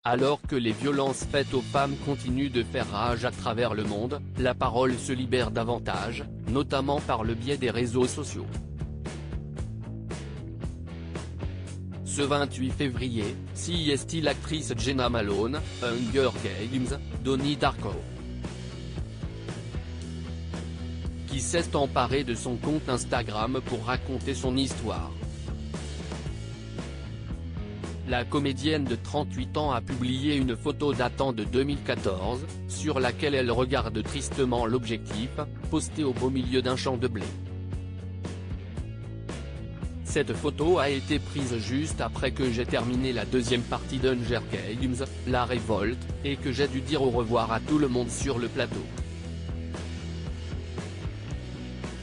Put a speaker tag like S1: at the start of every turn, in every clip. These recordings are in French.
S1: Alors que les violences faites aux femmes continuent de faire rage à travers le monde, la parole se libère davantage, notamment par le biais des réseaux sociaux. Ce 28 février, CEST l'actrice Jenna Malone, Hunger Games, Donnie Darko, qui s'est emparée de son compte Instagram pour raconter son histoire. La comédienne de 38 ans a publié une photo datant de 2014, sur laquelle elle regarde tristement l'objectif, posté au beau milieu d'un champ de blé. Cette photo a été prise juste après que j'ai terminé la deuxième partie d'Hunger Games, la révolte, et que j'ai dû dire au revoir à tout le monde sur le plateau.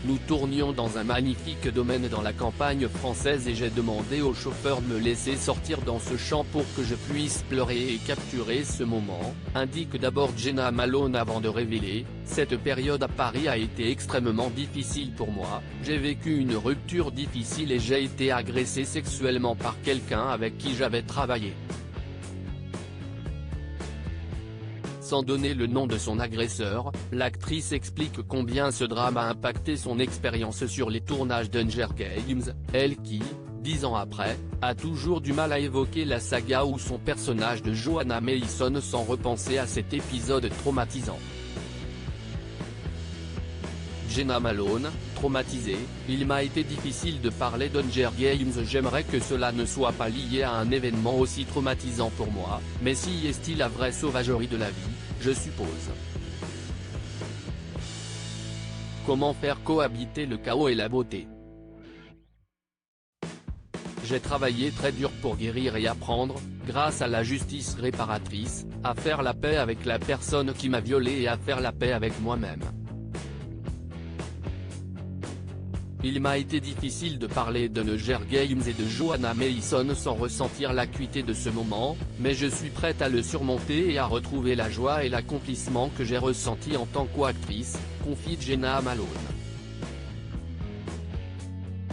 S1: Nous tournions dans un magnifique domaine dans la campagne française et j'ai demandé au chauffeur de me laisser sortir dans ce champ pour que je puisse pleurer et capturer ce moment, indique d'abord Jenna Malone avant de révéler « Cette période à Paris a été extrêmement difficile pour moi, j'ai vécu une rupture difficile et j'ai été agressée sexuellement par quelqu'un avec qui j'avais travaillé. » Sans donner le nom de son agresseur, l'actrice explique combien ce drame a impacté son expérience sur les tournages d'Hunger Games, elle qui, 10 ans après, a toujours du mal à évoquer la saga ou son personnage de Joanna Mason sans repenser à cet épisode traumatisant. Jenna Malone, traumatisée, il m'a été difficile de parler d'Hunger Games, j'aimerais que cela ne soit pas lié à un événement aussi traumatisant pour moi, mais si est-il la vraie sauvagerie de la vie, je suppose. Comment faire cohabiter le chaos et la beauté? J'ai travaillé très dur pour guérir et apprendre, grâce à la justice réparatrice, à faire la paix avec la personne qui m'a violé et à faire la paix avec moi-même. Il m'a été difficile de parler d'Hunger Games et de Joanna Mason sans ressentir l'acuité de ce moment, mais je suis prête à le surmonter et à retrouver la joie et l'accomplissement que j'ai ressenti en tant qu'actrice, confie Jenna Malone.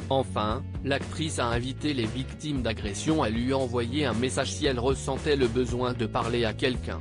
S1: Enfin, l'actrice a invité les victimes d'agression à lui envoyer un message si elles ressentaient le besoin de parler à quelqu'un.